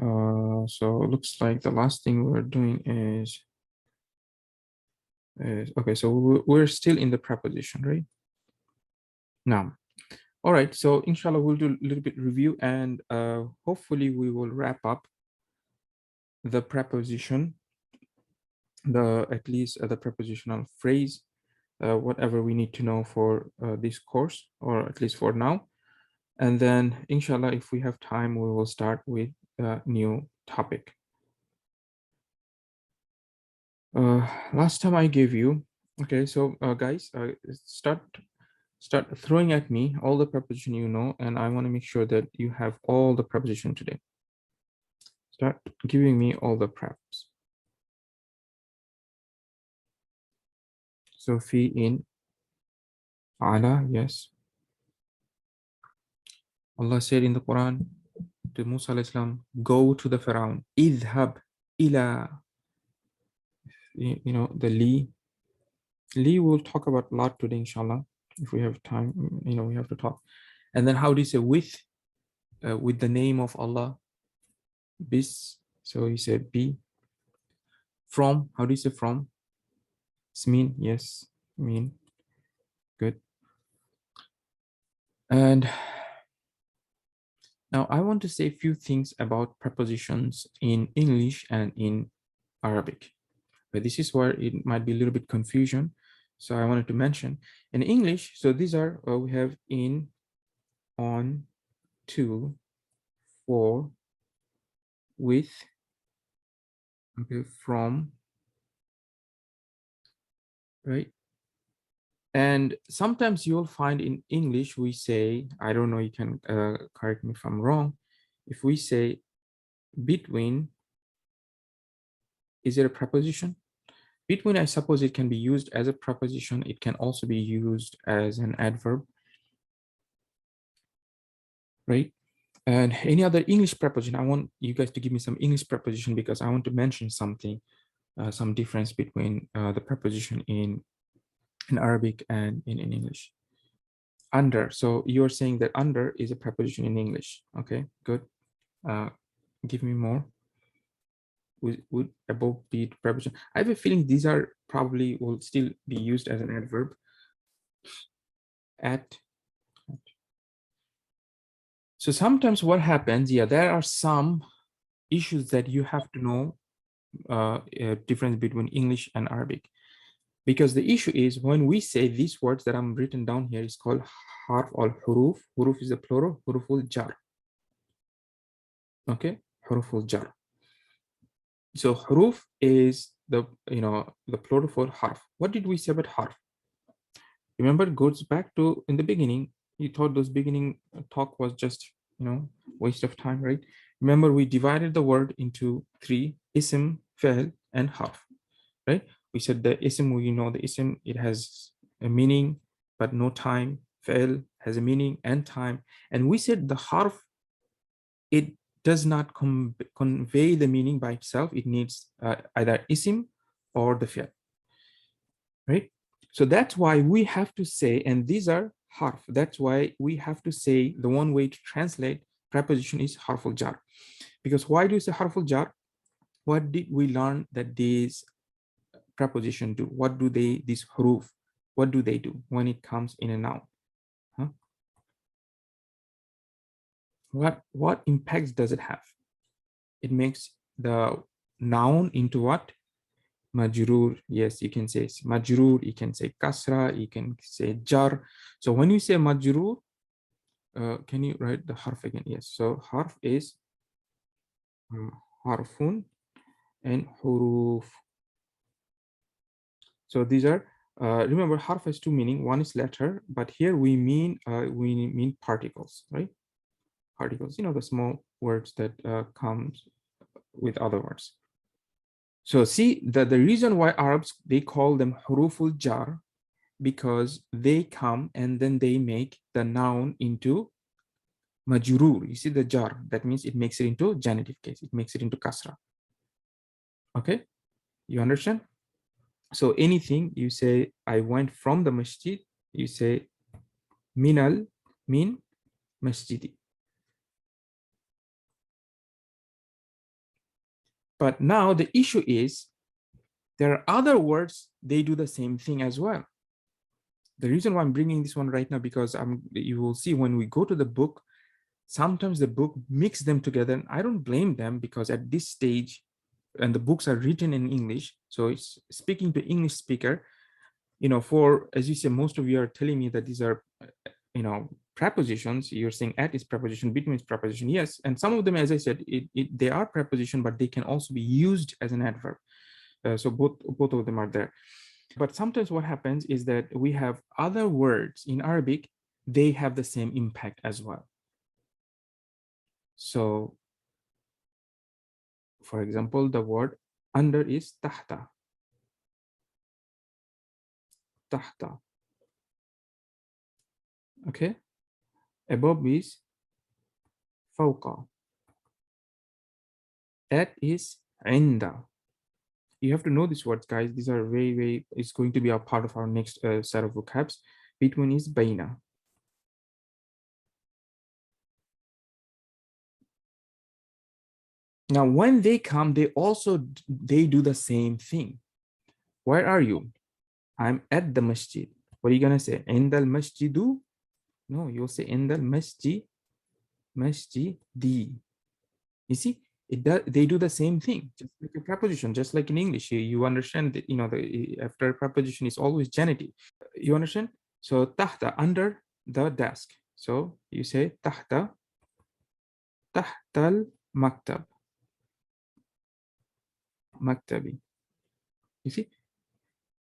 So it looks like the last thing we're doing is okay. So we're still in the preposition, right? Now, all right. So inshallah, we'll do a little bit review, and hopefully we will wrap up the preposition, at least the prepositional phrase, whatever we need to know for this course, or at least for now. And then, inshallah, if we have time, we will start with a new topic. Last time I gave you, okay, so guys, start throwing at me all the preposition you know, and I want to make sure that you have all the preposition today. Start giving me all the preps. So fi in, ala, yes. Allah said in the Quran to Musa alayhi salam, go to the Pharaoh. Idhab ila, you know, the li. Li will talk about a lot today, inshallah. If we have time, you know, we have to talk. And then how do you say with the name of Allah? Bis. So he said be. From, how do you say from? Smin, yes, mean. Good. And now I want to say a few things about prepositions in English and in Arabic. But this is where it might be a little bit confusion. So I wanted to mention in English. So these are, we have in, on, to, for, with, okay, from, right? And sometimes you'll find in English, we say, I don't know, you can correct me if I'm wrong. If we say between, is it a preposition? Between, I suppose it can be used as a preposition. It can also be used as an adverb, right? And any other English preposition, I want you guys to give me some English preposition because I want to mention something, some difference between the preposition in Arabic and in English. Under, so you're saying that under is a preposition in English. Okay, good. Give me more. Would above be preposition? I have a feeling these are probably will still be used as an adverb. At. So sometimes what happens, yeah, there are some issues that you have to know, difference between English and Arabic. Because the issue is when we say these words that I'm written down here is called harf or huruf. Huruf is the plural, huruful jar. Okay, huruful jar. So huruf is the, you know, the plural for harf. What did we say about harf? Remember, it goes back to in the beginning. You thought those beginning talk was just, you know, waste of time, right? Remember, we divided the word into three: ism, fi'l, and harf, right? We said the ism, we know the ism, it has a meaning, but no time. Fi'l has a meaning and time. And we said the harf, it does not convey the meaning by itself. It needs either ism or the fi'l, right? So that's why we have to say, and these are harf. That's why we have to say the one way to translate preposition is harful jar. Because why do you say harful jar? What did we learn that these preposition do? What do they, these huruf, what do they do when it comes in a noun? Huh? What impacts does it have? It makes the noun into what? Majrur. Yes, you can say majrur, you can say kasra, you can say jar. So when you say majrur, can you write the harf again? Yes, so harf is harfun and huruf. So these are, remember, harf has two meaning. One is letter, but here we mean particles, right? Particles, you know, the small words that comes with other words. So see, the reason why Arabs, they call them huruful jar, because they come and then they make the noun into majrur. You see the jar, that means it makes it into genitive case. It makes it into kasra. Okay, you understand? So anything you say, I went from the masjid, you say minal, min masjidi. But now the issue is there are other words, they do the same thing as well. The reason why I'm bringing this one right now, because you will see when we go to the book, sometimes the book mix them together. And I don't blame them, because at this stage, and the books are written in English, so it's speaking to English speaker, for, as you say, most of you are telling me that these are, prepositions. You're saying at is preposition, between is preposition. Yes, and some of them, as I said, they are preposition, but they can also be used as an adverb. So both of them are there. But sometimes what happens is that we have other words in Arabic, they have the same impact as well. So, for example, the word under is tahta. Tahta. Okay. Above is fawqa. At is inda. You have to know these words, guys. These are very, it's going to be a part of our next set of vocabs. Between is baina. Now, when they come, they do the same thing. Where are you? I'm at the masjid. What are you gonna say? Indal masjidu? No, you'll say indal masjidi. You see, they do the same thing, just like a preposition, just like in English. You understand that, after a preposition is always genitive. You understand? So tahta, under the desk. So you say tahtal maktab. Maktabi. You see?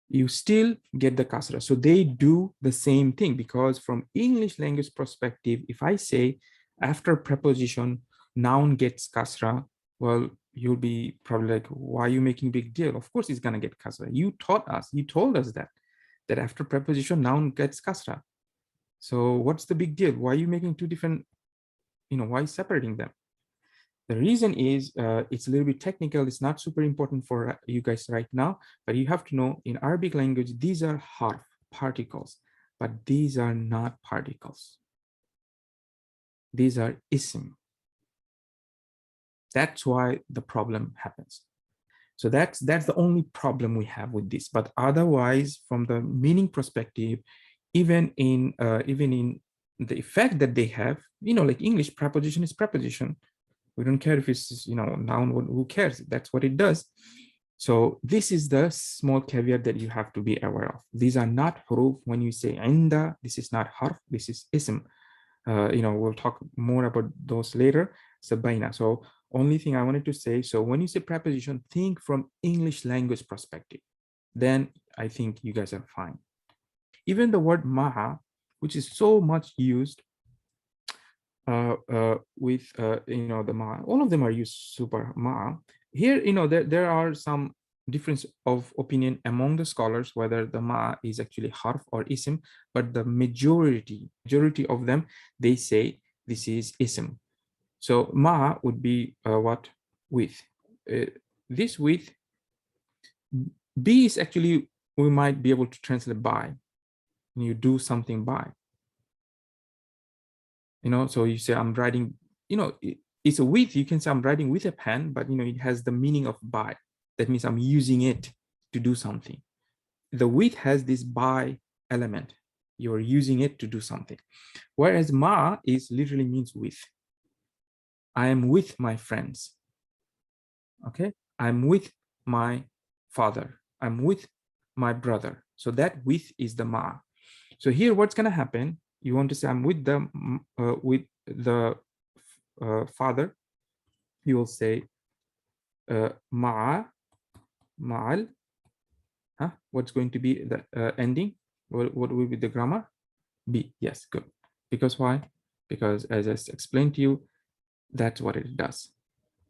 You still get the kasra. So they do the same thing, because from English language perspective, if I say after preposition, noun gets kasra, well, you'll be probably like, why are you making big deal? Of course it's gonna get kasra. You told us that after preposition, noun gets kasra. So what's the big deal? Why are you making two different, why separating them? The reason is it's a little bit technical. It's not super important for you guys right now, but you have to know in Arabic language, these are harf, particles, but these are not particles. These are ism. That's why the problem happens. So that's the only problem we have with this. But otherwise, from the meaning perspective, even in the effect that they have, like English, preposition is preposition. We don't care if it's, noun, who cares? That's what it does. So this is the small caveat that you have to be aware of. These are not huruf. When you say inda, this is not harf, this is ism. We'll talk more about those later. Sabaina. So only thing I wanted to say, so when you say preposition, think from English language perspective. Then I think you guys are fine. Even the word maha, which is so much used with the ma, all of them are used super ma. Here, there are some difference of opinion among the scholars whether the ma is actually harf or ism, but the majority of them, they say this is ism. So ma would be what? With. This with, b is actually, we might be able to translate by. You do something by. So you say I'm writing, it's a with, you can say I'm writing with a pen, but it has the meaning of by. That means I'm using it to do something. The with has this by element. You're using it to do something. Whereas ma is literally means with. I am with my friends. Okay. I'm with my father. I'm with my brother. So that with is the ma. So here, what's going to happen? You want to say I'm with the father. You will say ma'a, ma'al. What's going to be the ending? What will be the grammar? Be. Yes, good. Because why? Because as I explained to you, that's what it does.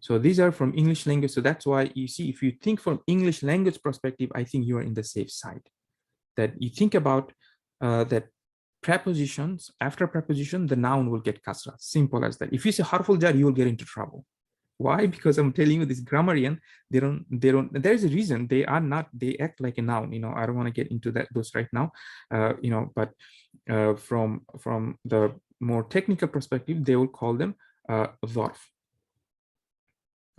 So these are from English language. So that's why you see, if you think from English language perspective, I think you are in the safe side. That you think about that prepositions, after preposition, the noun will get kasra. Simple as that. If you say harful jar, you will get into trouble. Why? Because I'm telling you, this grammarian, they don't, there's a reason they are not, they act like a noun. I don't want to get into those right now, but from the more technical perspective, they will call them dharf.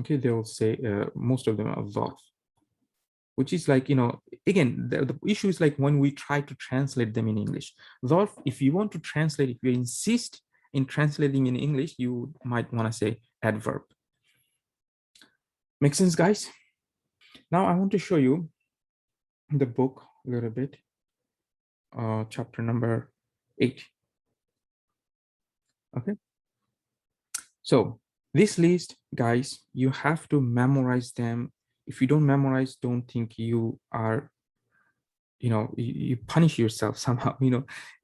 Okay, they'll say most of them are dharf, which is like, again, the issue is like when we try to translate them in English. Dharf, if you want to translate, if you insist in translating in English, you might want to say adverb. Make sense, guys? Now I want to show you the book a little bit, chapter number 8. Okay. So this list, guys, you have to memorize them. If you don't memorize, don't think you are, you punish yourself somehow.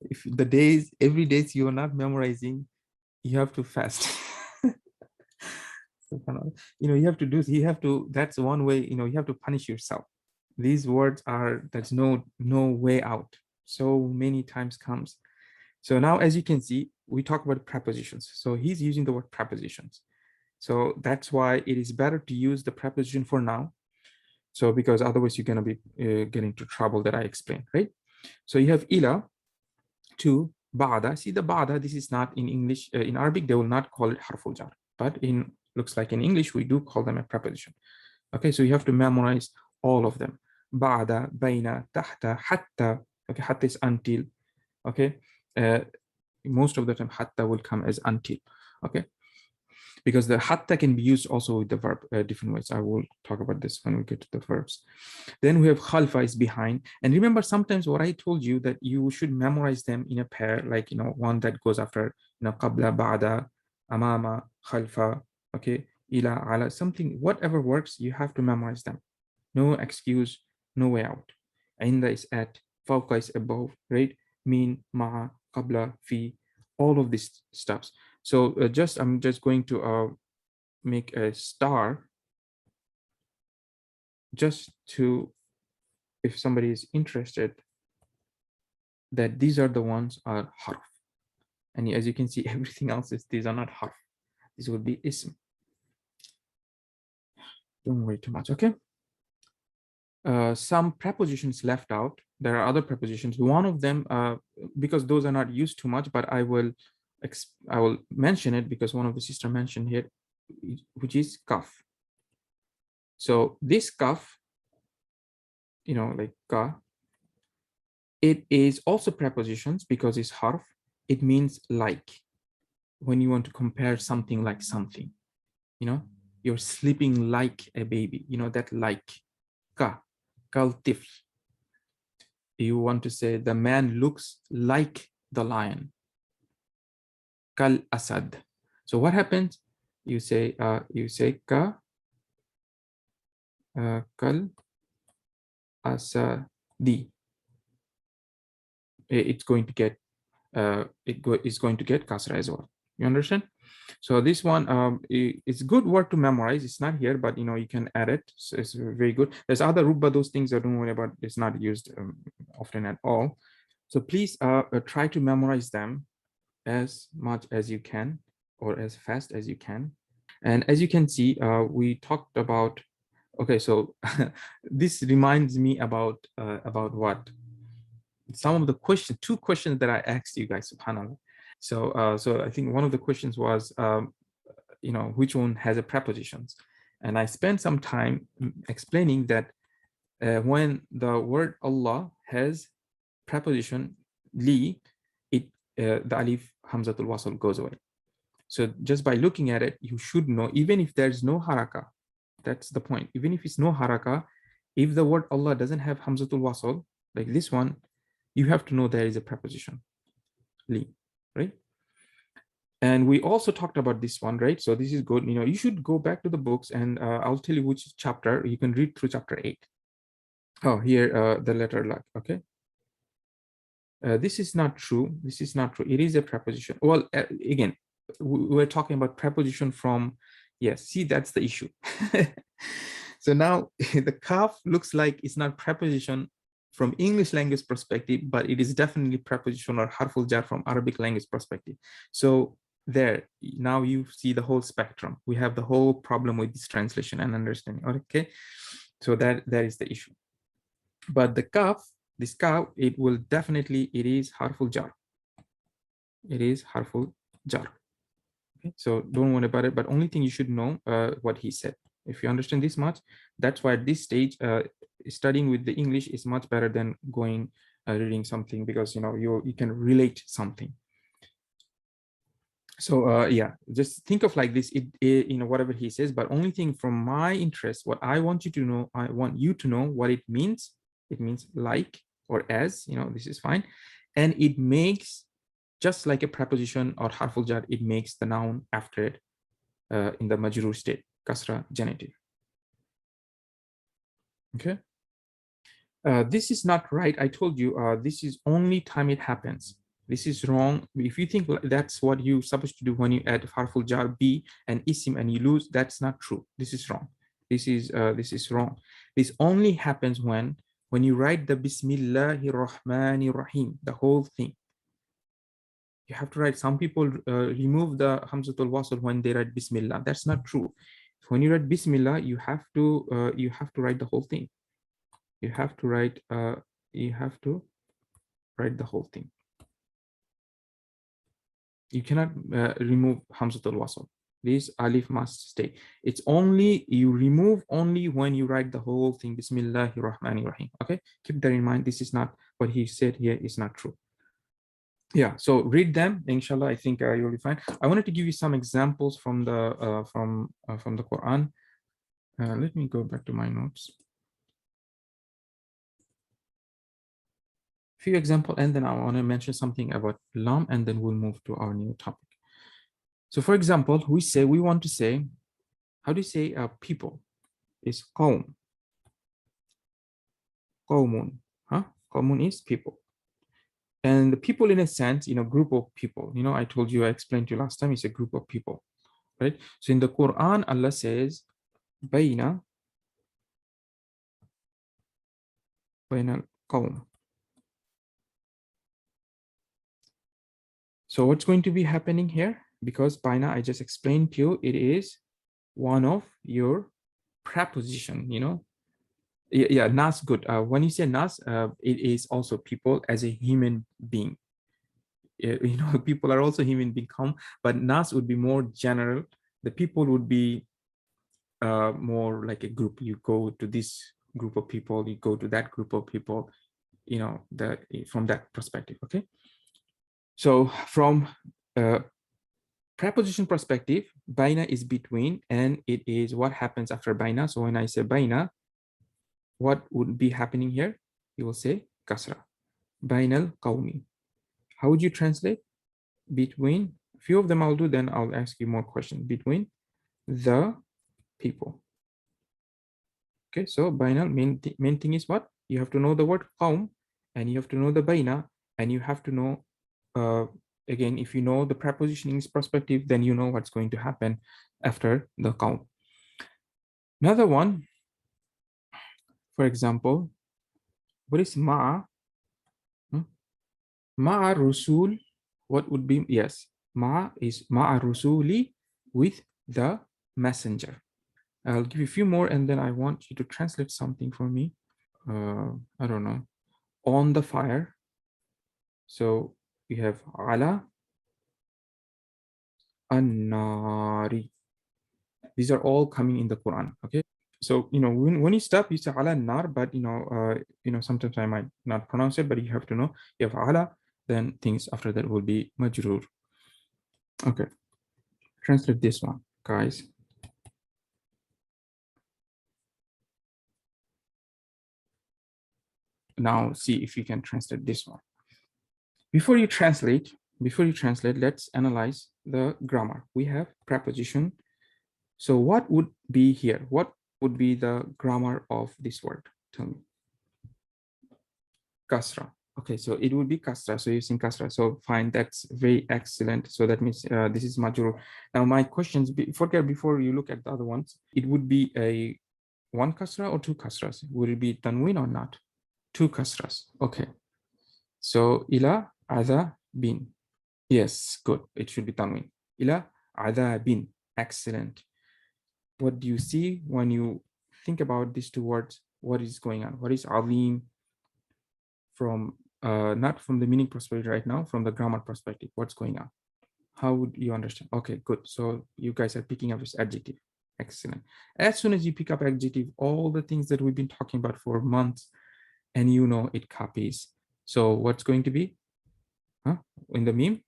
If the days, every days you are not memorizing, you have to fast. So, you have to do, that's one way, you have to punish yourself. These words there's no way out. So many times comes. So now, as you can see, we talk about prepositions. So he's using the word prepositions. So that's why it is better to use the preposition for now. So because otherwise you're going to be getting into trouble that I explained, right? So you have ila, to, ba'da. See the ba'da, this is not in English. In Arabic, they will not call it harful jar. But looks like in English, we do call them a preposition. Okay, so you have to memorize all of them. Ba'da, baina, tahta, hatta. Okay, hatta is until. Okay, most of the time hatta will come as until. Okay, because the hatta can be used also with the verb different ways. I will talk about this when we get to the verbs. Then we have khalfa is behind. And remember, sometimes what I told you that you should memorize them in a pair, like, one that goes after, qabla, ba'da, amama, khalfa, okay, ila, ala, something, whatever works, you have to memorize them. No excuse, no way out. Inda is at, fawqa is above, right? Min, ma'a, qabla, fi, all of these stuffs. So I'm just going to make a star just to, if somebody is interested, that these are the ones are harf. And as you can see, everything else these are not harf. This would be ism. Don't worry too much, okay? Some prepositions left out. There are other prepositions. One of them, because those are not used too much, but I will mention it because one of the sister mentioned here, which is kaf. So this kaf, like ka, it is also prepositions because it's harf. It means like. When you want to compare something like something, you're sleeping like a baby, that like. Ka, kal tifl. You want to say the man looks like the lion. Kal asad. So what happens? You say ka, kal asadi. It's going to get it's going to get kasra as well. You understand? So this one, it's good word to memorize. It's not here, but you can add it. So it's very good. There's other rubba, those things I don't worry about. It's not used often at all. So please try to memorize them as much as you can or as fast as you can. And as you can see, we talked about, okay, so this reminds me about what? Some of the two questions that I asked you guys, subhanAllah. So I think one of the questions was, which one has a prepositions? And I spent some time explaining that when the word Allah has preposition li, the alif hamzatul wasl goes away. So just by looking at it, you should know, even if there's no haraka, that's the point. Even if it's no haraka, if the word Allah doesn't have hamzatul wasl, like this one, you have to know there is a preposition, li, right? And we also talked about this one, right? So this is good. You should go back to the books and I'll tell you which chapter. You can read through chapter 8. Oh, here, the letter luck, okay? This is not true. This is not true. It is a preposition. Well, again, we're talking about preposition from, yes, see, that's the issue. So now the kaf looks like it's not preposition from English language perspective, but it is definitely preposition or harful jar from Arabic language perspective. So there, now you see the whole spectrum. We have the whole problem with this translation and understanding, okay? So that is the issue. But the kaf, this kaf, it is harful jar. It is harful jar. Okay, so don't worry about it, but only thing you should know what he said. If you understand this much, that's why at this stage studying with the English is much better than going reading something, because you can relate something. So yeah, just think of like this, whatever he says, but only thing from my interest, what I want you to know, I want you to know what it means. It means like or as, this is fine. And it makes, just like a preposition or harful jar, it makes the noun after it in the majrur state, kasra genitive. Okay. This is not right. I told you this is only time it happens. This is wrong. If you think that's what you're supposed to do when you add harful jar be and isim and you lose, that's not true. This is wrong. This is wrong. This only happens when you write the Bismillahir Rahmanir Rahim, the whole thing. You have to write. Some people remove the Hamzatul Wasl when they write Bismillah. That's not true. When you write Bismillah, you have to write the whole thing. You have to write the whole thing. You cannot remove Hamzatul Wasl. This alif must stay. It's only, you remove only when you write the whole thing, Bismillahir Rahmanir Rahim. Okay, keep that in mind. This is not what he said here, is not true. Yeah, so read them, inshallah. I think you'll be fine. I wanted to give you some examples from the Quran. Let me go back to my notes. Few examples, and then I want to mention something about lam, and then we'll move to our new topic. So for example, we want to say, how do you say people? Is qawm. Qawmun. Huh? Qawmun is people. And the people, in a sense, group of people. I told you, I explained to you last time, it's a group of people, right? So in the Quran, Allah says, Bayna al-qawm. So what's going to be happening here? Because Baina, I just explained to you, it is one of your preposition, Yeah, nas, good. When you say nas, it is also people as a human being. People are also human being, but nas would be more general. The people would be more like a group. You go to this group of people, you go to that group of people, from that perspective. Okay. So from preposition perspective, baina is between, and it is what happens after baina. So when I say baina, what would be happening here? You will say kasra. Bainal qawmi. How would you translate? Between, few of them I'll do, then I'll ask you more questions. Between the people. Okay, so bainal, main thing is what? You have to know the word qawm, and you have to know the baina, and you have to know, again, if you know the prepositioning's perspective, then you know what's going to happen after the qawm. Another one, for example, what is ma'a? Ma'a rusul, what would be? Yes, ma'a is ma'a rusuli, with the messenger. I'll give you a few more, and then I want you to translate something for me. I don't know. On the fire. So we have ala an-nari. These are all coming in the Quran. Okay. So when you stop, you say ala nar, but sometimes I might not pronounce it, but you have to know you have ala, then things after that will be majrur. Okay. Translate this one, guys. Now see if you can translate this one. Before you translate, let's analyze the grammar. We have preposition. So what would be here? What would be the grammar of this word? Tell me. Kasra. Okay, so it would be kasra. So using kasra. So fine, that's very excellent. So that means this is majrur. Now my questions, before you look at the other ones, it would be a one kasra or two kasras? Would it be tanween or not? Two kasras. Okay. So ila adha bin. Yes, good. It should be tanween. Ila adha bin. Excellent. What do you see when you think about these two words? What is going on? What is alim from not from the meaning perspective right now, from the grammar perspective? What's going on? How would you understand? Okay, good. So you guys are picking up this adjective. Excellent. As soon as you pick up adjective, all the things that we've been talking about for months, and you know it copies. So what's going to be? Huh? In the meme,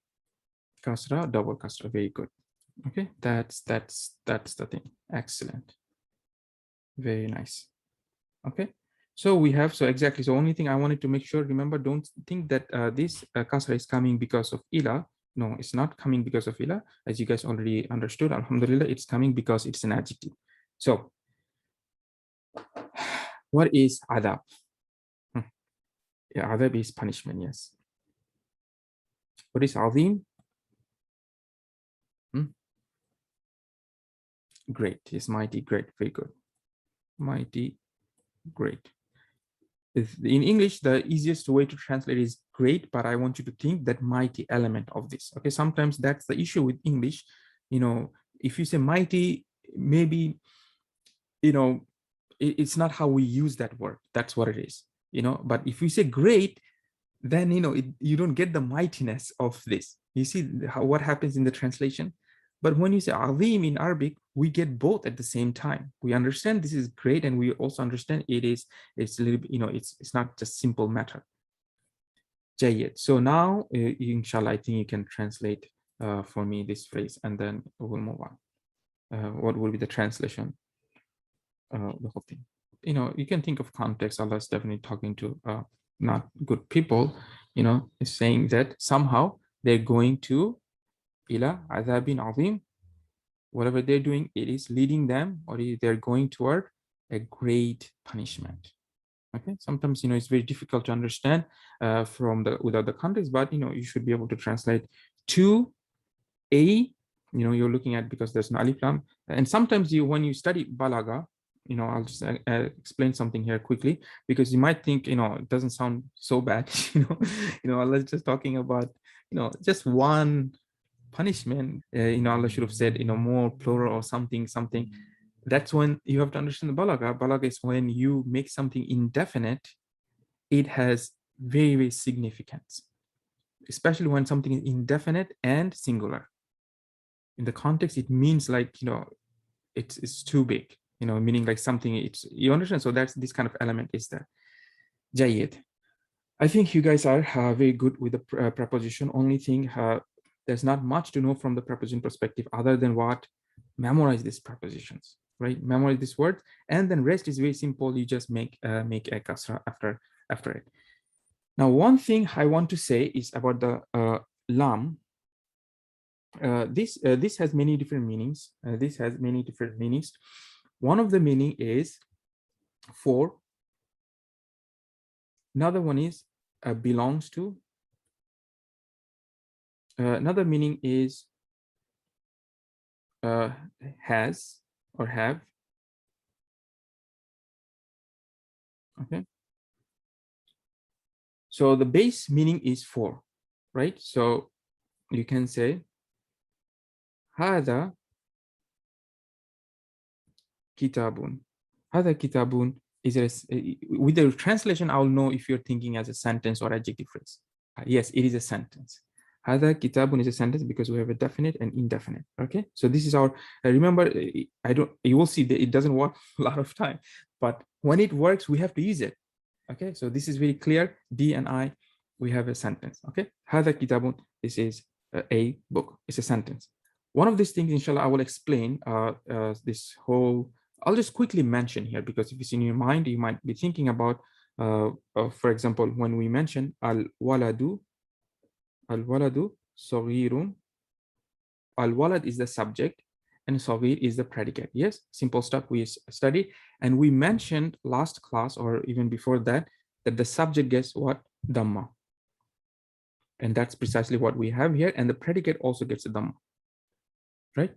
kasra, double kasra. Very good. Okay, that's the thing. Excellent. Very nice. Okay. So we have, so exactly. So only thing I wanted to make sure, remember, don't think that this kasra is coming because of ila. No, it's not coming because of ila. As you guys already understood, alhamdulillah, it's coming because it's an adjective. So what is adab? Yeah, adab is punishment, yes. What is azim? Great, is mighty, great, very good. Mighty, great. In English, the easiest way to translate is great, but I want you to think that mighty element of this. Okay, sometimes that's the issue with English. You know, if you say mighty, maybe, you know, it's not how we use that word. That's what it is, you know. But if you say great, then, you know, you don't get the mightiness of this. You see what happens in the translation? But when you say azim in Arabic, we get both at the same time. We understand this is great, and we also understand it's a little bit, you know, it's not just simple matter. Jayyid. So now, inshallah, I think you can translate for me this phrase, and then we'll move on. What will be the translation? The whole thing. You know, you can think of context. Allah is definitely talking to not good people. You know, is saying that somehow they're going to ila adhabin azim. Whatever they're doing, it is leading them, or they're going toward a great punishment. Okay, sometimes, you know, it's very difficult to understand without the context, but, you know, you should be able to translate to a, you know, you're looking at, because there's no alif lam, and sometimes when you study balaga, you know, I'll just explain something here quickly, because you might think, you know, it doesn't sound so bad. Allah is just talking about, you know, just one punishment. You know, Allah should have said, you know, more plural or something. That's when you have to understand the balaga. Balaga is when you make something indefinite, it has very, very significance, especially when something is indefinite and singular. In the context, it means, like, you know, it's too big, you know, meaning like something, it's, you understand? So that's, this kind of element is there. Jayyid. I think you guys are very good with the preposition. Only thing, there's not much to know from the preposition perspective other than what? Memorize these prepositions, right? Memorize this word, and then rest is very simple. You just make a kasra after it. Now, one thing I want to say is about the lam. This has many different meanings. One of the meaning is for. Another one is belongs to. Another meaning is has or have. Okay. So the base meaning is for, right? So you can say هذا kitabun. هذا kitabun is with the translation, I'll know if you're thinking as a sentence or adjective phrase. Yes, it is a sentence. هذا kitabun is a sentence because we have a definite and indefinite. Okay, so this is our, remember, you will see that it doesn't work a lot of time, but when it works, we have to use it. Okay, so this is very clear. D and I, we have a sentence. Okay, هذا kitabun, this is a book. It's a sentence. One of these things, inshallah, I will explain this whole. I'll just quickly mention here, because if it's in your mind, you might be thinking about, for example, when we mention al-waladu saghirun. Al-walad is the subject and saghir is the predicate. Yes, simple stuff we studied. And we mentioned last class, or even before that the subject gets what? Dhamma. And that's precisely what we have here. And the predicate also gets a dhamma, right?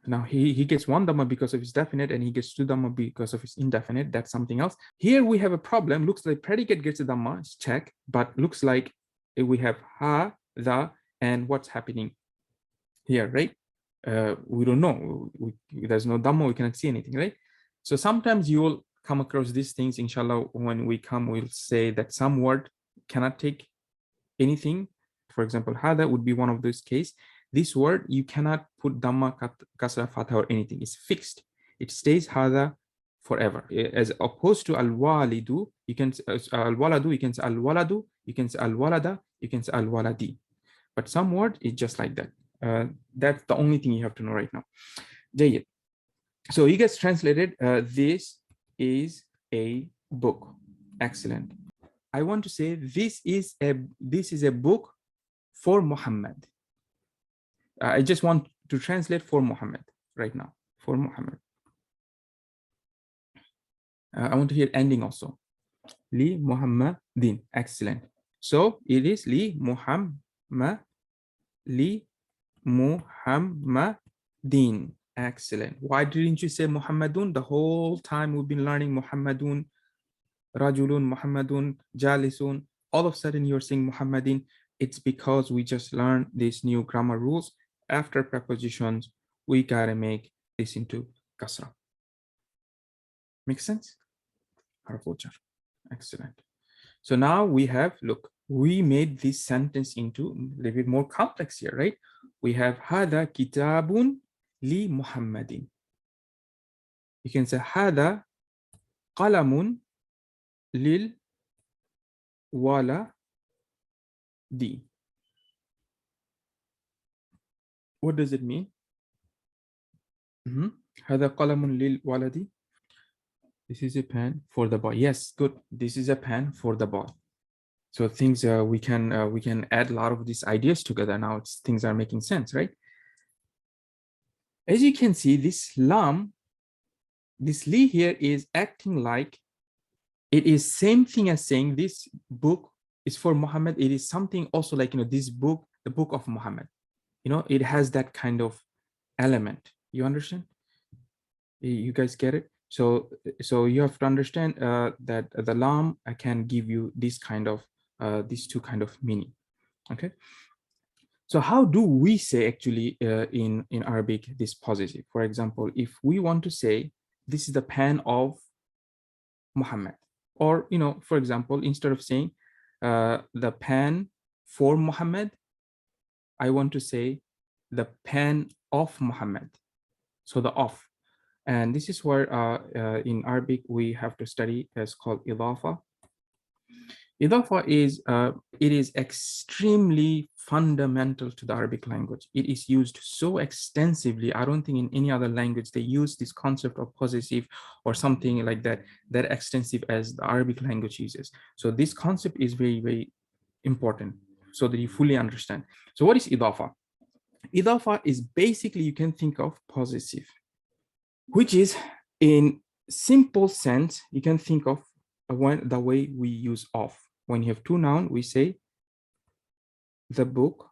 Now he gets one dhamma because of his definite, and he gets two dhamma because of his indefinite. That's something else. Here we have a problem. Looks like predicate gets a dhamma, check, but looks like we have ha, the, and what's happening here, right? We don't know. There's no dhamma, we cannot see anything, right? So sometimes you will come across these things, inshallah. When we come, we'll say that some word cannot take anything. For example, hada would be one of those cases. This word, you cannot put dhamma, kasra, fatha, or anything. It's fixed. It stays hada forever. As opposed to al-walidu, you can say al-waladu, you can say al-waladu, you can say al-walada, you can say al-waladi. But some word is just like that. That's the only thing you have to know right now. Jayyid. So he gets translated, this is a book. Excellent. I want to say this is a book for Muhammad. I just want to translate for Muhammad right now. For Muhammad. I want to hear ending also. Li Muhammadin. Excellent. So it is Li Muhammad. Li Muhammadin. Excellent. Why didn't you say Muhammadun? The whole time we've been learning Muhammadun, Rajulun, Muhammadun, Jalisun. All of a sudden you're saying Muhammadin. It's because we just learned these new grammar rules. After prepositions, we gotta make this into kasra. Make sense? Excellent. So now we have, look, we made this sentence into a little bit more complex here, right? We have Hada kitabun li Muhammadin. You can say Hada qalamun lil waladi. What does it mean? Hada qalamun lil waladi. This is a pen for the boy. Yes, good. This is a pen for the boy. So things we can add a lot of these ideas together. Now things are making sense, right? As you can see, this lam, this li here is acting like it is same thing as saying this book is for Muhammad. It is something also like, this book, the book of Muhammad. It has that kind of element. You understand? You guys get it? So you have to understand that the lam can give you this kind of these two kind of meaning. Okay. So how do we say actually in Arabic this positive? For example, if we want to say this is the pen of Muhammad, or for example, instead of saying the pen for Muhammad, I want to say the pen of Muhammad. So the of. And this is where in Arabic we have to study. It's called idafa. Idafa is it is extremely fundamental to the Arabic language. It is used so extensively. I don't think in any other language they use this concept of possessive or something like that extensive as the Arabic language uses. So this concept is very, very important so that you fully understand. So what is idafa? Idafa is basically, you can think of possessive, which is in simple sense, you can think of the way we use of. When you have two nouns, we say the book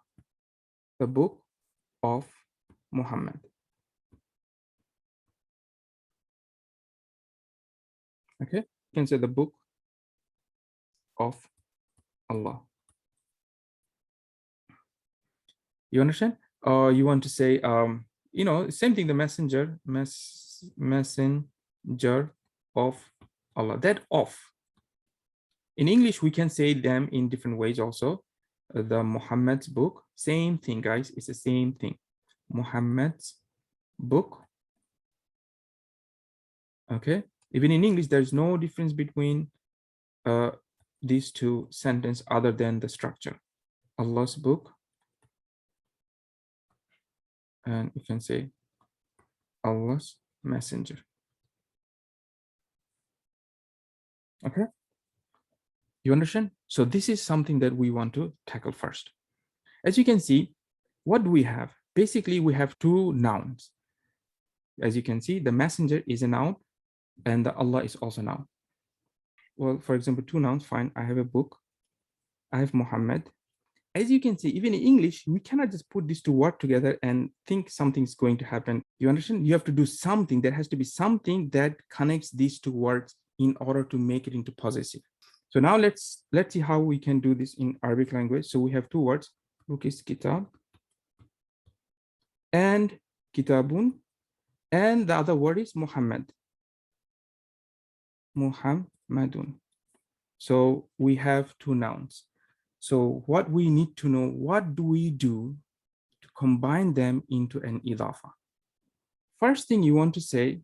of Muhammad. Okay, you can say the book of Allah. You understand? Or you want to say, same thing, the messenger of Allah. That of. In English, we can say them in different ways also. The Muhammad's book, same thing, guys. It's the same thing. Muhammad's book. Okay. Even in English, there's no difference between these two sentences other than the structure. Allah's book. And you can say Allah's messenger. Okay. You understand? So this is something that we want to tackle first. As you can see, what do we have? Basically, we have two nouns. As you can see, the messenger is a noun and the Allah is also a noun. Well, for example, two nouns, fine. I have a book. I have Muhammad. As you can see, even in English, we cannot just put these two words together and think something's going to happen. You understand? You have to do something. There has to be something that connects these two words in order to make it into possessive. So now let's see how we can do this in Arabic language. So we have two words. Book is kitab and kitabun, and the other word is Muhammad. Muhammadun. So we have two nouns. So what we need to know, what do we do to combine them into an idafa. First thing you want to say,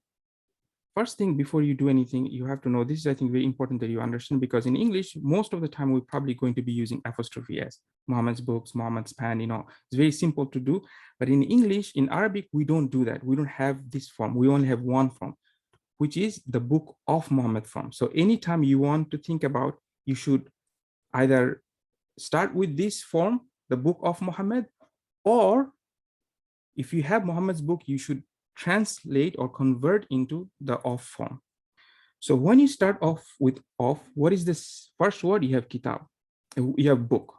first thing before you do anything, you have to know, this is, I think, very important that you understand, because in English, most of the time, we're probably going to be using apostrophe S, Muhammad's books, Muhammad's pen, it's very simple to do. But in English, in Arabic, we don't do that. We don't have this form. We only have one form, which is the book of Muhammad form. So anytime you want to think about, you should either start with this form, the book of Muhammad, or if you have Muhammad's book, you should translate or convert into the of form. So when you start off with of, what is this first word? You have kitab, you have book,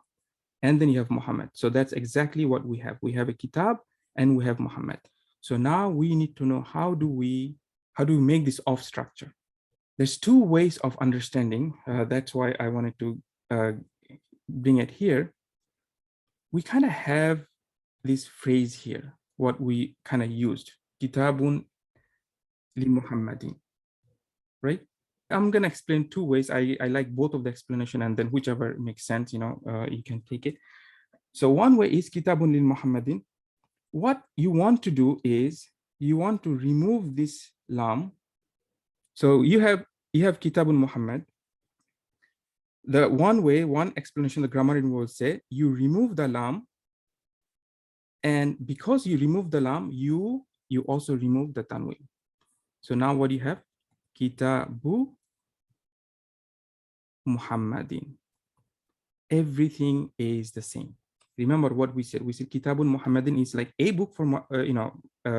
and then you have Muhammad. So that's exactly what we have. We have a kitab and we have Muhammad. So now we need to know, how do we make this of structure? There's two ways of understanding. That's why I wanted to bring it here. We kind of have this phrase here, what we kind of used, kitabun li Muhammadin, right? I'm going to explain two ways. I like both of the explanation, and then whichever makes sense, you can take it. So one way is kitabun li Muhammadin. What you want to do is you want to remove this lam. So you have kitabun Muhammad. The one explanation the grammarian will say, you remove the lam, and because you remove the lam, you also remove the tanween. So now what do you have? Kitabu Muhammadin. Everything is the same. Remember what we said. We said Kitabun Muhammadin is like a book for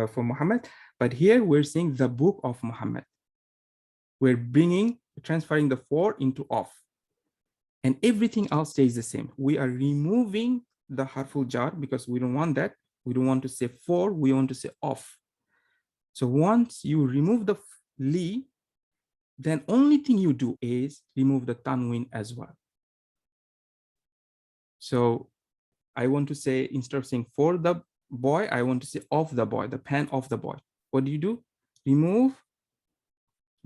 for Muhammad, but here we're saying the book of Muhammad. We're transferring the for into of, and everything else stays the same. We are removing the harful jar because we don't want that. We don't want to say for, we want to say of. So once you remove the li, then only thing you do is remove the tanween as well. So I want to say, instead of saying for the boy, I want to say of the boy, the pen of the boy. What do? Remove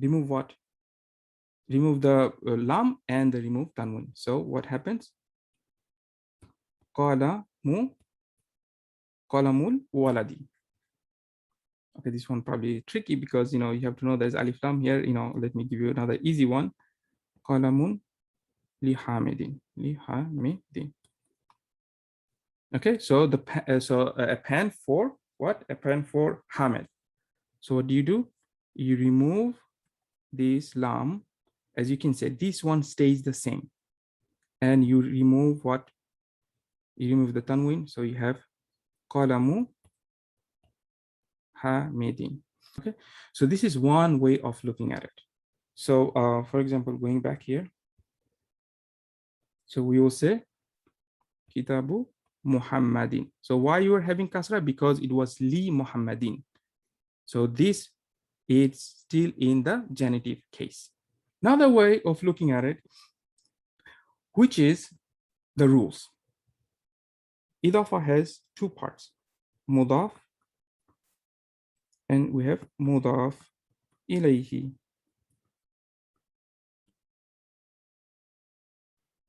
what? Remove the lam and the remove tanween. So what happens? Qalamul waladi. Okay, this one probably tricky because you have to know there's alif lam here. Let me give you another easy one. Qalamun li hamidin. Okay, so a pen for what? A pen for Hamid. So what do? You remove this lam. As you can see, this one stays the same. And you remove what? You remove the tanween. So you have qalamu hamidin. Okay, so this is one way of looking at it. So for example, going back here. So we will say Kitabu Muhammadin. So why you are having kasra? Because it was li Muhammadin. So this is still in the genitive case. Another way of looking at it, which is the rules. Idafa has two parts, mudaf, and we have mudaf ilayhi.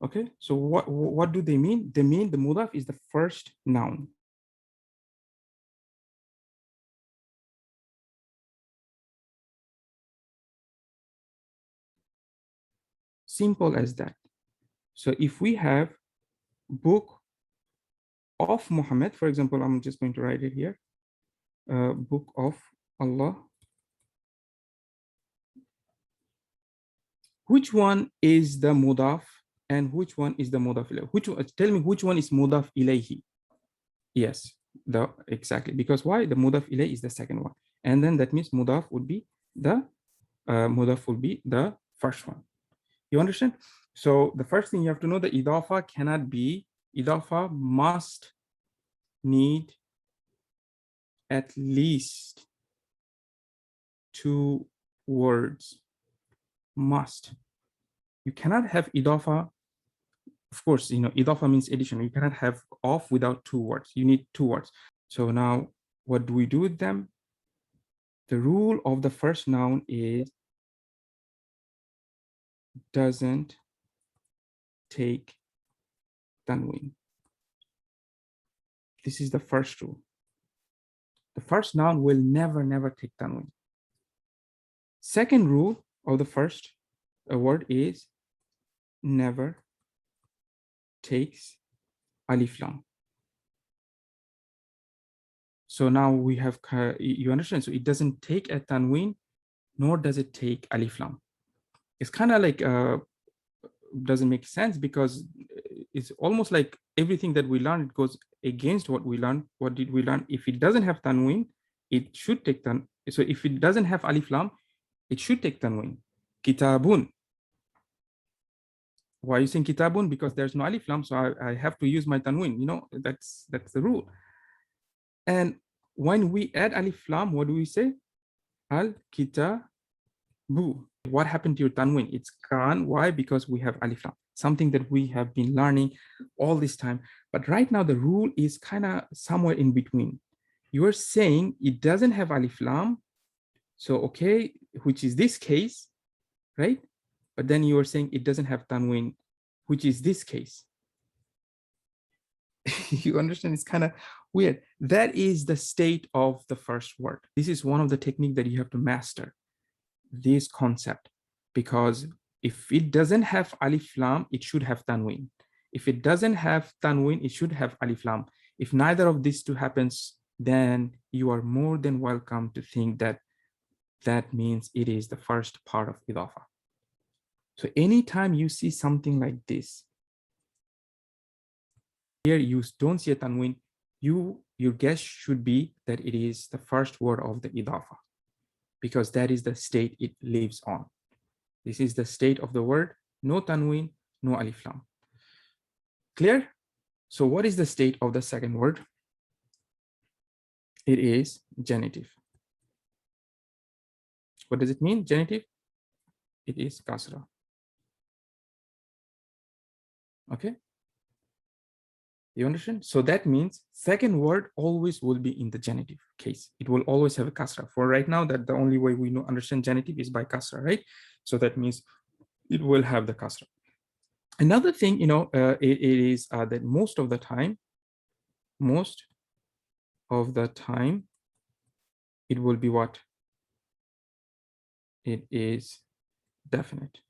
Okay, so what do they mean? They mean the mudaf is the first noun. Simple as that. So if we have book of Muhammad, for example, I'm just going to write it here. Book of Allah. Which one is the mudaf and which one is the mudaf ilayhi? Tell me which one is mudaf ilayhi? Yes, exactly. Because why? The mudaf ilayhi is the second one, and then that means mudaf would be the first one. You understand? So the first thing you have to know, the idafa cannot be, idafa must need at least two words. Must. You cannot have idafa. Of course, idafa means addition. You cannot have of without two words. You need two words. So now what do we do with them? The rule of the first noun is doesn't take tanween. This is the first rule. The first noun will never take tanween. Second rule of the first word is never takes alif lam. So now we have, you understand, so it doesn't take a tanween, nor does it take alif lam. It's kind of like, doesn't make sense, because it's almost like everything that we learn, it goes against what we learned. What did we learn? If it doesn't have tanween, it should take tanween. So if it doesn't have alif lam, it should take tanween. Kitabun. Why are you saying kitabun? Because there's no alif lam, so I have to use my tanween. You know, that's the rule. And when we add alif lam, what do we say? Al kitabu. What happened to your tanween? It's gone. Why? Because we have alif lam, something that we have been learning all this time. But right now the rule is kind of somewhere in between. You are saying it doesn't have alif lam, so okay, which is this case, right? But then you are saying it doesn't have tanween, which is this case. You understand? It's kind of weird. That is the state of the first word. This is one of the techniques that you have to master, this concept, because if it doesn't have alif lam, it should have tanween. If it doesn't have tanween, it should have alif lam. If neither of these two happens, then you are more than welcome to think that that means it is the first part of idafa. So anytime you see something like this, here you don't see a tanween, your guess should be that it is the first word of the idafa, because that is the state it lives on. This is the state of the word, no tanween, no alif lam. Clear? So what is the state of the second word? It is genitive. What does it mean, genitive? It is kasra. Okay? You understand? So that means second word always will be in the genitive case. It will always have a kasra. For right now, that the only way we understand genitive is by kasra, right? So that means it will have the kasra. Another thing, it is that most of the time, it will be what? It is definite.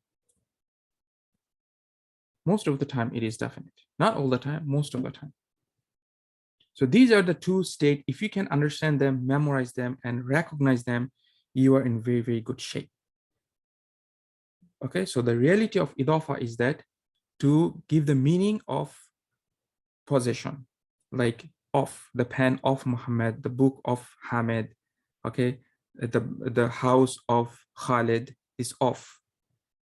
Most of the time it is definite. Not all the time, most of the time. So these are the two states. If you can understand them, memorize them, and recognize them, you are in very, very good shape. Okay, so the reality of idafa is that to give the meaning of possession, like of the pen of Muhammad, the book of Hamid, okay, the house of Khalid is of.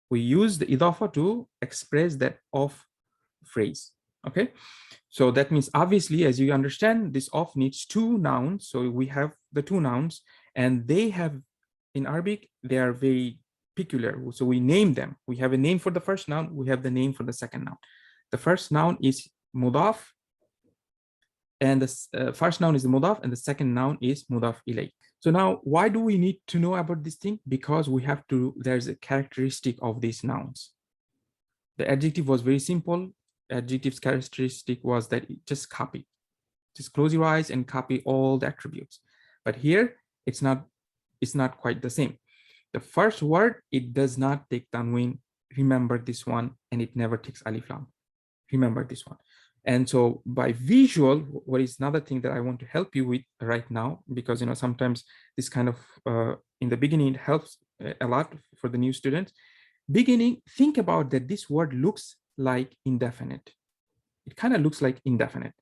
We use the idafa to express that of phrase. Okay, so that means obviously, as you understand, this of needs two nouns. So we have the two nouns, and they have, in Arabic, they are very peculiar. So we name them. We have a name for the first noun. We have the name for the second noun. The first noun is mudaf, and the first noun is the mudaf, and the second noun is mudaf ilayh. So now, why do we need to know about this thing? Because we have to, there's a characteristic of these nouns. The adjective was very simple. Adjective's characteristic was that it just copy. Just close your eyes and copy all the attributes. But here, it's not quite the same. The first word, it does not take tanween. Remember this one, and it never takes alif lam. Remember this one. And so by visual, what is another thing that I want to help you with right now, because sometimes this kind of in the beginning it helps a lot for the new students. Beginning, think about that this word looks like indefinite. It kind of looks like indefinite.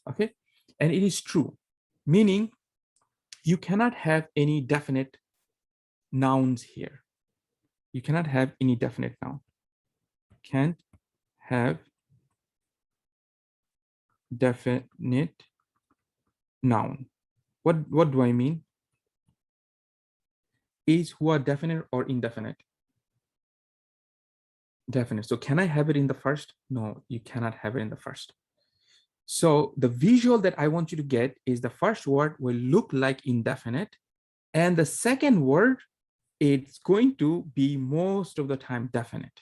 Okay, and it is true, meaning you cannot have any definite nouns here. You cannot have any definite noun. Can't have definite noun. What do I mean? Is who definite or indefinite? Definite. So can I have it in the first? No, you cannot have it in the first. So the visual that I want you to get is the first word will look like indefinite, and the second word, it's going to be most of the time definite.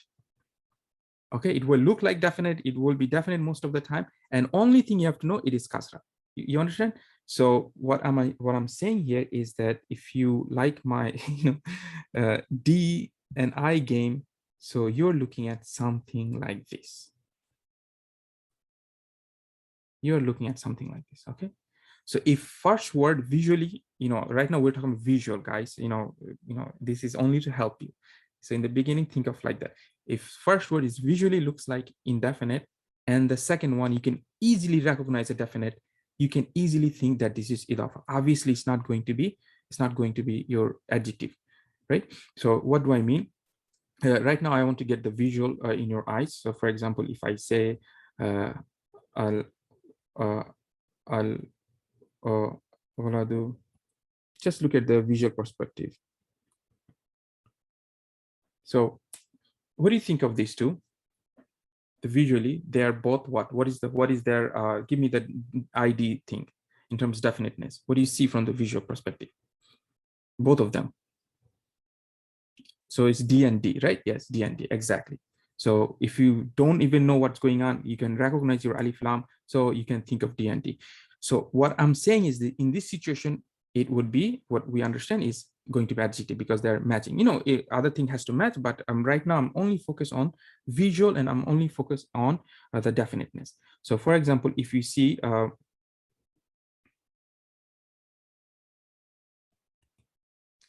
Okay, it will look like definite, it will be definite most of the time, and only thing you have to know, it is kasra. You understand? So what I'm saying here is that if you like my D and I game, so you're looking at something like this. You're looking at something like this, okay? So if first word visually, right now we're talking visual, guys, this is only to help you. So in the beginning, think of like that. If first word is visually looks like indefinite, and the second one, you can easily recognize a definite, you can easily think that this is idafa. Obviously, it's not going to be your adjective, right? So what do I mean? Right now, I want to get the visual in your eyes. So for example, if I say, al, al, waladu, just look at the visual perspective. So what do you think of these two? Visually, they are both what? What is their, give me the ID thing in terms of definiteness. What do you see from the visual perspective? Both of them. So it's D and D, right? Yes, D and D, exactly. So if you don't even know what's going on, you can recognize your alif lam, so you can think of D and D. So what I'm saying is that in this situation, it would be, what we understand is going to be adjective because they're matching. Other thing has to match, but right now I'm only focused on visual and I'm only focused on the definiteness. So for example, if you see,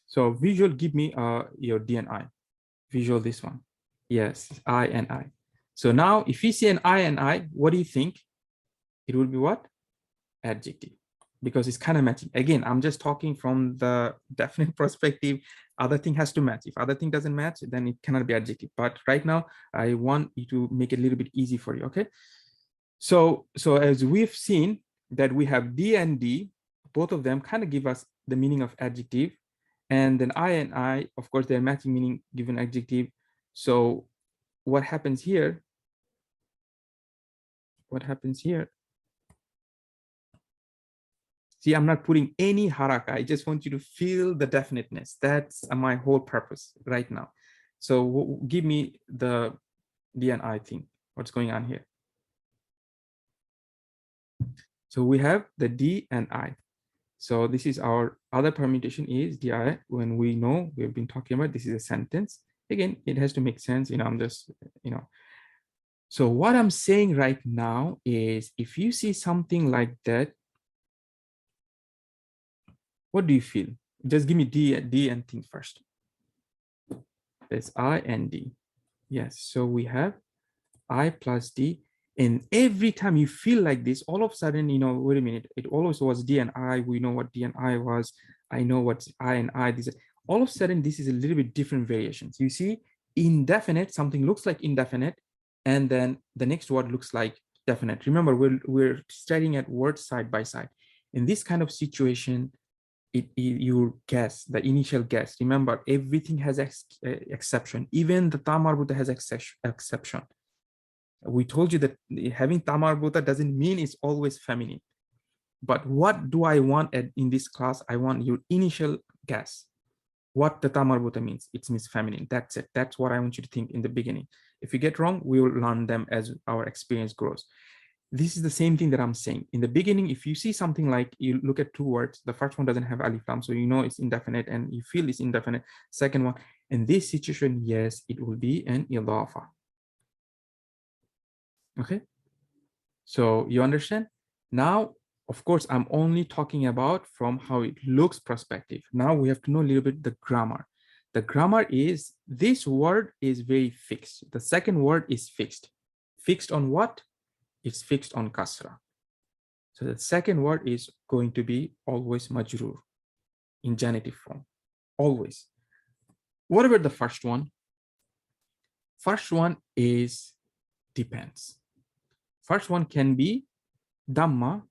so visual, give me your D and I. Visual, this one. Yes, I and I. So now if you see an I and I, what do you think? It will be what? Adjective, because it's kind of matching. Again, I'm just talking from the definite perspective. Other thing has to match. If other thing doesn't match, then it cannot be adjective. But right now, I want you to make it a little bit easy for you, okay? So as we've seen that we have D and D, both of them kind of give us the meaning of adjective. And then I and I, of course, they're matching meaning given adjective. So what happens here? What happens here? See, I'm not putting any haraka. I just want you to feel the definiteness. That's my whole purpose right now. So give me the D and I thing. What's going on here? So we have the D and I. So this is our other permutation is DI. When we know we've been talking about, this is a sentence. Again, it has to make sense. I'm just, So what I'm saying right now is if you see something like that, what do you feel? Just give me D and think first. There's I and D. Yes, so we have I plus D. And every time you feel like this, all of a sudden, wait a minute, it always was D and I. We know what D and I was. I know what's I and I. All of a sudden, this is a little bit different variations. You see, indefinite, something looks like indefinite, and then the next word looks like definite. Remember, we're studying at words side by side. In this kind of situation, you guess, the initial guess. Remember, everything has exception. Even the tamarbuta has exception. We told you that having tamarbuta doesn't mean it's always feminine. But what do I want in this class? I want your initial guess. What the tamarbuta means. It means feminine. That's it. That's what I want you to think in the beginning. If you get wrong, we will learn them as our experience grows. This is the same thing that I'm saying. In the beginning, if you see something like you look at two words, the first one doesn't have alif lam, so you know it's indefinite and you feel it's indefinite. Second one, in this situation, yes, it will be an idafa. Okay, so you understand? Now, of course, I'm only talking about from how it looks perspective. Now we have to know a little bit the grammar. The grammar is, this word is very fixed. The second word is fixed. Fixed on what? It's fixed on kasra. So the second word is going to be always majrur in genitive form, always. What about the first one? First one is depends. First one can be Dhamma,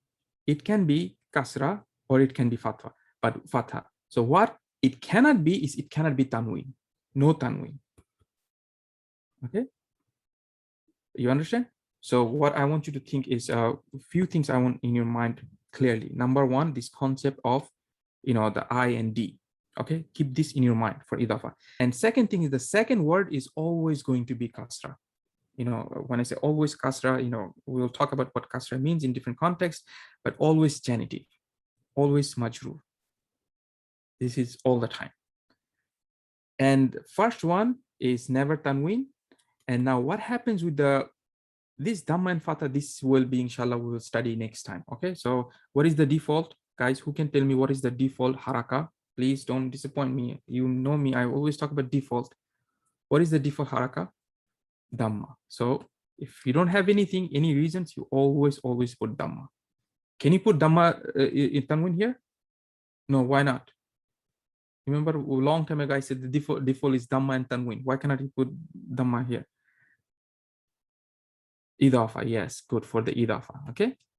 it can be kasra, or it can be fatha. But fatha. So what it cannot be is it cannot be tanween. No tanween. Okay. You understand? So what I want you to think is a few things I want in your mind clearly. Number one, this concept of, the I and D. Okay. Keep this in your mind for idafa. And second thing is the second word is always going to be kasra. when I say always kasra, we'll talk about what kasra means in different contexts, but always genitive, always majroor. This is all the time. And first one is never tanween. And now what happens with this dhamma and fatha? This will be, inshallah, we will study next time. Okay, so what is the default? Guys, who can tell me what is the default haraka? Please don't disappoint me. You know me, I always talk about default. What is the default haraka? Dhamma. So if you don't have anything, any reasons, you always put dhamma. Can you put dhamma in tanween here? No, why not? Remember a long time ago I said the default is dhamma and tanween. Why cannot you put dhamma here? Idafa, yes, good for the idafa. Okay,